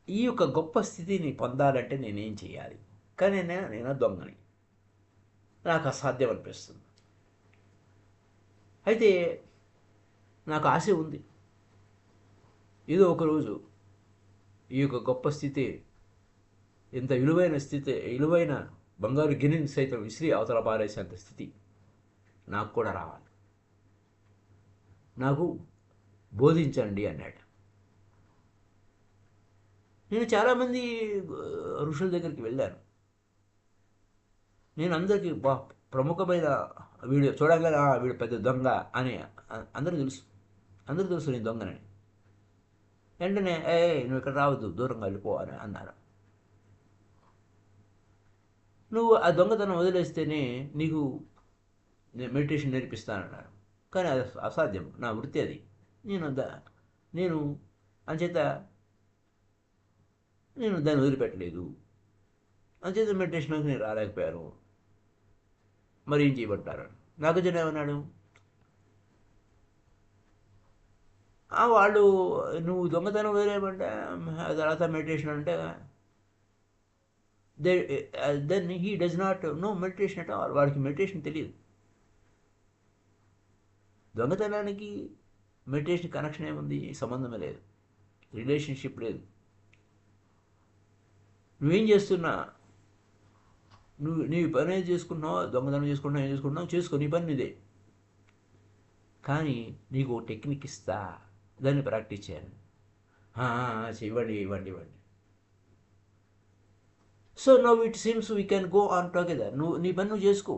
ఈ యొక్క గొప్ప స్థితిని పొందాలంటే నేనేం చేయాలి? కానీ నేను దొంగని, నాకు అసాధ్యం అనిపిస్తుంది. అయితే నాకు ఆశ ఉంది, ఏదో ఒకరోజు ఈ యొక్క గొప్ప స్థితి, ఇంత విలువైన బంగారు గిన్నెని సైతం విసిరి అవతల పారేసేంత స్థితి నాకు కూడా రావాలి, నాకు బోధించండి అన్నాడు. నేను చాలామంది ఋషుల దగ్గరికి వెళ్ళాను. నేను అందరికీ ప్రముఖమైన వీడు చూడగానే వీడు పెద్ద దొంగ అని అందరూ తెలుసు నేను దొంగనని. వెంటనే నువ్వు ఇక్కడ రావద్దు, దూరంగా వెళ్ళిపో అని అన్నారు. నువ్వు ఆ దొంగతనం వదిలేస్తేనే నీకు మెడిటేషన్ నేర్పిస్తానన్నారు. కానీ అది అసాధ్యం, నా వృత్తి అది. నేను అంచేత నేను దాన్ని వదిలిపెట్టలేదు, అంచేత మెడిటేషన్కి నేను రాలేకపోయాను, మరి ఏం చేయబట్టారు? నాగార్జున ఏమన్నాడు, వాళ్ళు నువ్వు దొంగతనం వదిలేయమంటే తర్వాత మెడిటేషన్ అంటే then he does not know meditation at all. వాడికి మెడిటేషన్ తెలియదు. దొంగతనానికి మెడిటేషన్ కనెక్షన్ ఏముంది? సంబంధమే లేదు, రిలేషన్షిప్ లేదు. నువ్వేం చేస్తున్నా, నీ పని ఏం చేసుకుంటున్నావు, దొంగతనం చేసుకుంటున్నావు, ఏం చేసుకుంటున్నావు చేసుకో, నీ పని ఇదే. కానీ నీకు ఒక టెక్నిక్ ఇస్తా, దాన్ని ప్రాక్టీస్ చేయాలి. ఇవ్వండి. So now it seems we can go on together. నీ పని నువ్వు చేసుకో,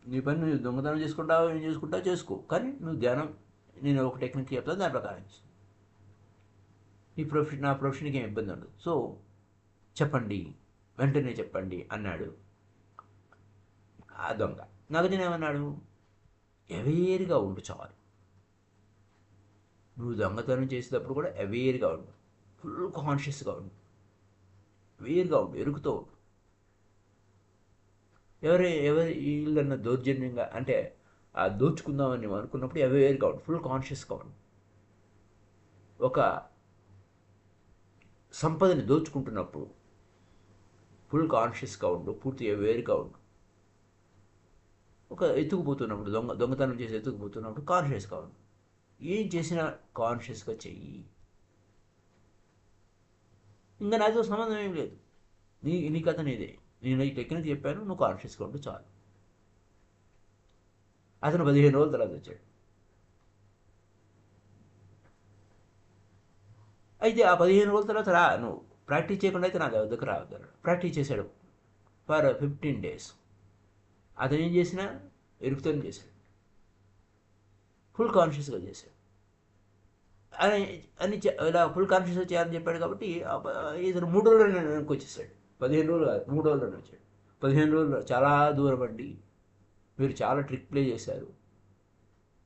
నీ పని నువ్వు దొంగతనం చేసుకుంటావు, ఏం చేసుకుంటావు చేసుకో, కానీ నువ్వు ధ్యానం, నేను ఒక టెక్నిక్ చెప్తాను, దాని ప్రకారం నా ప్రొఫెషన్కి ఏం ఇబ్బంది ఉండదు. సో చెప్పండి, వెంటనే చెప్పండి అన్నాడు ఆ దొంగ. నాగార్జున ఏమన్నాడు, అవేర్గా ఉండు చాలు. నువ్వు దొంగతనం చేసేటప్పుడు కూడా అవేర్గా ఉండు, ఫుల్ కాన్షియస్గా ఉండు, అవేర్గా ఉండు, ఎరుగుతూ ఉండు. ఎవరి వీళ్ళన్న దౌర్జన్యంగా అంటే దోచుకుందామని నువ్వు అనుకున్నప్పుడు అవేర్గా ఉండు, ఫుల్ కాన్షియస్గా ఉండు. ఒక సంపదని దోచుకుంటున్నప్పుడు ఫుల్ కాన్షియస్గా ఉండు, పూర్తిగా వేరుగా ఉండు. ఒక ఎత్తుకుపోతున్నప్పుడు, దొంగతనం చేసి ఎత్తుకుపోతున్నప్పుడు కాన్షియస్గా ఉండు. ఏం చేసినా కాన్షియస్గా చెయ్యి. ఇంకా నాతో సంబంధం ఏం లేదు. నీ కథ నీదే. నేను ఈ టెక్నిక్ చెప్పాను, నువ్వు కాన్షియస్గా ఉండు చాలు. అతను 15 రోజుల తర్వాత వచ్చాడు. అయితే ఆ 15 రోజుల తర్వాత నువ్వు ప్రాక్టీస్ చేయకుండా అయితే నా దగ్గరకు రావద్దు. ప్రాక్టీస్ చేశాడు ఫర్ 15 days. అతను ఏం చేసినా ఎరుకుతోనే చేశాడు, ఫుల్ కాన్షియస్గా చేశాడు. అని అని ఇలా ఫుల్ కాన్షియస్గా చేయాలని చెప్పాడు కాబట్టి ఇతను 3 రోజుల్లో వెనక్కి వచ్చేసాడు. 15 రోజులు కాదు, 3 రోజుల్లోనే వచ్చాడు. 15 రోజులు చాలా దూరం అండి. మీరు చాలా ట్రిక్ ప్లే చేశారు.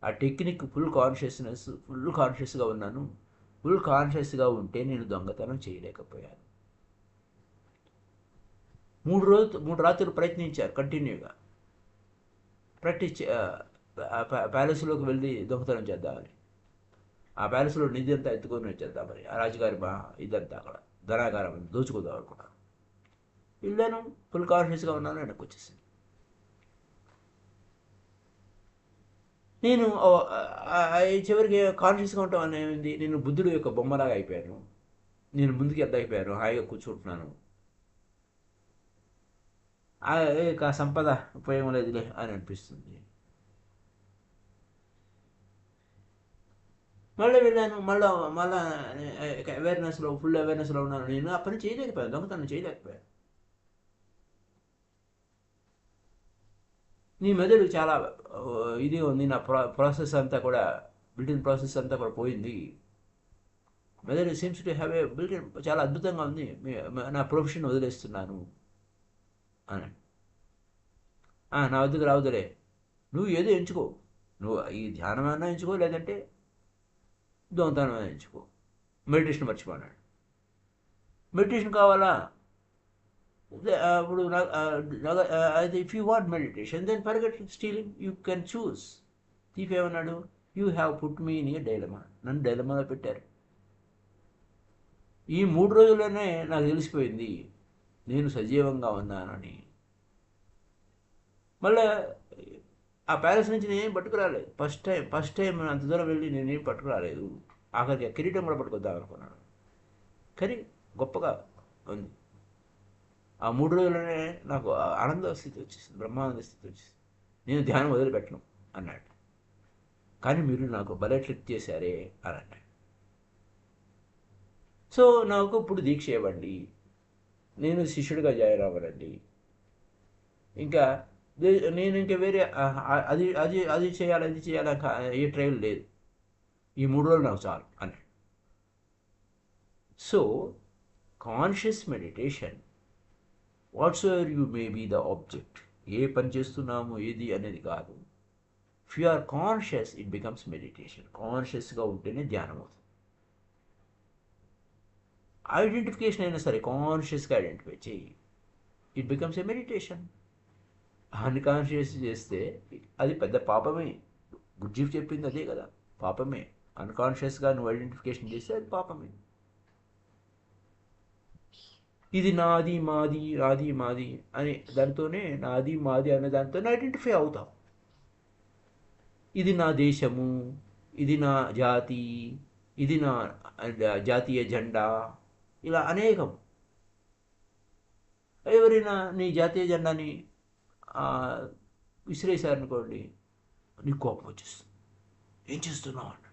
ఆ టెక్నిక్ ఫుల్ కాన్షియస్గా ఉన్నాను. ఫుల్ కాన్షియస్గా ఉంటే నేను దొంగతనం చేయలేకపోయాను. 3 రాత్రులు ప్రయత్నించారు కంటిన్యూగా. ప్రాక్టీస్ ప్యాలెస్లోకి వెళ్ళి దొంగతనం చేద్దామని, ఆ ప్యాలెస్లో నిధి అంతా ఎత్తుకొని వచ్చేద్దామని, ఆ రాజుగారి ఇదంతా అక్కడ ధనాగారం దోచుకుందాం అనుకున్నాను. వెళ్ళాను, ఫుల్ కాన్షియస్గా ఉన్నాను, వెనక్కి వచ్చేసాను. నేను చివరికి కాన్షియస్గా ఉంటాం అనేది, నేను బుద్ధుడు యొక్క బొమ్మలాగా అయిపోయాను. నేను ముందుకు ఎద్దయిపోయాను, హాయిగా కూర్చుంటున్నాను. ఇక సంపద ఉపయోగం లేదులే అని అనిపిస్తుంది. మళ్ళీ వెళ్ళాను, మళ్ళీ ఫుల్ అవేర్నెస్లో ఉన్నాను. నేను ఆ పని చేయలేకపోయాను, దొంగతనం చేయలేకపోయాను. నీ మెదడు చాలా ఇది ఉంది. నా ప్రాసెస్ అంతా కూడా, బిల్డింగ్ ప్రాసెస్ అంతా కూడా పోయింది. మెదడు seems to have a building చాలా అద్భుతంగా ఉంది. నా ప్రొఫెషన్ వదిలేస్తున్నాను అని. నా వద్దకు రావద్దులే, నువ్వు ఏదో ఎంచుకో. నువ్వు ఈ ధ్యానం అన్నా ఎంచుకో, లేదంటే దొంగతనం అన్నా ఎంచుకో. మెడిటేషన్ మర్చిపోన్నాడు. మెడిటేషన్ కావాలా? ఇప్పుడు if you want meditation then forget stealing, you can choose. Thief ఏమన్నాడు? You have put me in a dilemma. నన్ను డైలమాలో పెట్టారు. ఈ 3 రోజుల్లోనే నాకు తెలిసిపోయింది నేను సజీవంగా ఉన్నానని. మళ్ళీ ఆ ప్యాలెస్ నుంచి నేనేం పట్టుకురాలేదు. ఫస్ట్ టైం అంత దూరం వెళ్ళి నేనేం పట్టుకురాలేదు. ఆఖరికి కిరీటం కూడా పట్టుకొద్దాం అనుకున్నాను, కానీ గొప్పగా ఉంది. ఆ 3 రోజుల్లోనే నాకు ఆనంద స్థితి వచ్చేసింది, బ్రహ్మానంద స్థితి వచ్చేసింది. నేను ధ్యానం వదిలిపెట్టను అన్నాడు. కానీ మీరు నాకు భలే ట్రిక్ చేశారే అని అన్నాడు. సో నాకు ఇప్పుడు దీక్ష ఇవ్వండి, నేను శిష్యుడిగా జాయిన్ అవ్వనండి. ఇంకా నేను ఇంకా వేరే అది అది అది చేయాలి, అది చేయాలి, ఏ ట్రైల్ లేదు. ఈ 3 రోజులు నాకు చాలు అన్నాడు. So conscious meditation, whatsoever you may be the object, ఏ పని చేస్తున్నామో ఏది అనేది కాదు. If you are conscious it becomes meditation. కాన్షియస్గా ఉంటేనే ధ్యానం అవుతుంది. ఐడెంటిఫికేషన్ అయినా సరే కాన్షియస్గా ఐడెంటిఫై చేయి, it becomes a meditation. Unconscious చేస్తే అది పెద్ద పాపమే. గుజ్జీ చెప్పింది అదే కదా, పాపమే. అన్కాన్షియస్గా నువ్వు ఐడెంటిఫికేషన్ చేస్తే అది పాపమే. ఇది నాది మాది నాది మాది అని దానితోనే, నాది మాది అనే దానితోనే ఐడెంటిఫై అవుతాం. ఇది నా దేశము, ఇది నా జాతి, ఇది నా జాతీయ జెండా, ఇలా అనేకం. ఎవరైనా నీ జాతీయ జెండాని విసిరేశారనుకోండి, నీ కోపం వచ్చేస్తుంది. ఏం చేస్తున్నావు అన్న.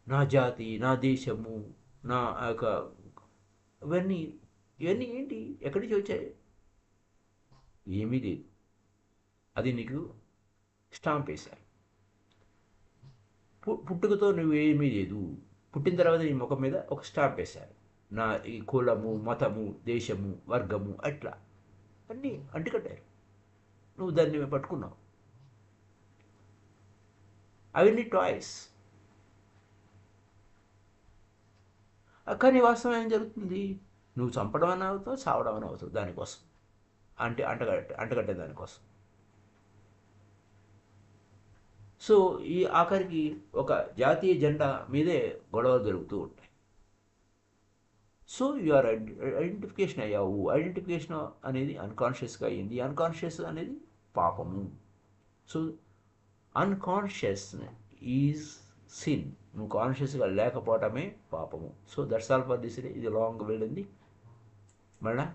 నా జాతి, నా దేశము, నా యొక్క ఇవన్నీ ఏంటి, ఎక్కడి నుంచి వచ్చాయి? ఏమీ లేదు, అది నీకు స్టాంప్ వేశారు. పుట్టుకతో నువ్వు ఏమీ లేదు, పుట్టిన తర్వాత నీ ముఖం మీద ఒక స్టాంప్ వేశారు. నా ఈ కులము, మతము, దేశము, వర్గము, అట్లా అన్నీ అంటుకట్టారు. నువ్వు దాన్ని పట్టుకున్నావు. అవన్నీ టాయ్స్. కానీ వాస్తవం ఏం జరుగుతుంది? నువ్వు చంపడం అని అవుతావు, చావడం అని అవుతావు దానికోసం, అంటగట్టే దానికోసం. సో ఈ ఆఖరికి ఒక జాతీయ జెండా మీదే గొడవలు జరుగుతూ ఉంటాయి. సో యు ఆర్ ఐడెంటిఫికేషన్ అయ్యావు. ఐడెంటిఫికేషన్ అనేది అన్కాన్షియస్గా అయ్యింది. అన్కాన్షియస్ అనేది పాపము. So unconscious is sin. నువ్వు కాన్షియస్గా లేకపోవటమే పాపము. So that's all for this day. ఇది లాంగ్ వెళ్ళింది. మళ్ళా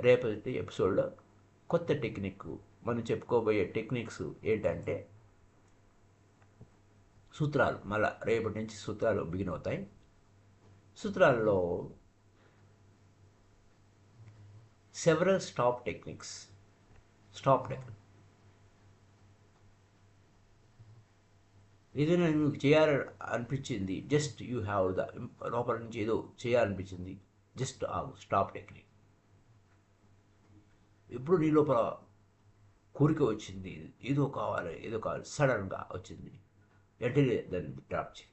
రేపటి ఎపిసోడ్లో కొత్త టెక్నిక్ మనం చెప్పుకోబోయే టెక్నిక్స్ ఏంటంటే సూత్రాలు. మళ్ళీ రేపటి నుంచి సూత్రాలు బిగిన్ అవుతాయి. సూత్రాల్లో several stop techniques. Stop technique ఏదైనా మీకు చేయాలని అనిపించింది, జస్ట్ యూ హ్యావ్ ద లోపల నుంచి ఏదో చేయాలనిపించింది, జస్ట్ ఆగు. Stop technique. ఎప్పుడు నీ లోపల కోరిక వచ్చింది, ఏదో కావాలి ఏదో కావాలి, సడన్గా వచ్చింది, వెంటనే దాన్ని డ్రాప్ చేయి.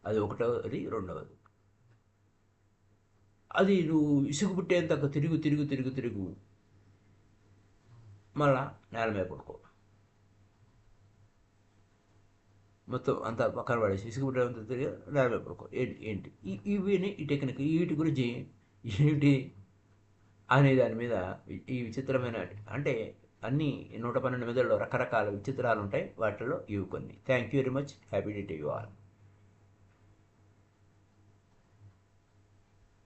అది ఒకటవది. రెండవది, అది నువ్వు ఇసుగు పుట్టేంత తిరుగు తిరుగు తిరుగు తిరుగు మళ్ళా నేల మీద పడుకో. మొత్తం అంతా పక్కన పడేసి ఇసుగు పుట్టేంత తిరిగి నేల మీద పడుకో. ఏంటి ఇవి ఈ టెక్నిక్, వీటి గురించి ఏంటి అనే దాని మీద ఈ విచిత్రమైన, అంటే అన్నీ 112 మెదడులో రకరకాల విచిత్రాలు ఉంటాయి. వాటిలో ఇవి కొన్ని. Thank you very much. Happy day to you all.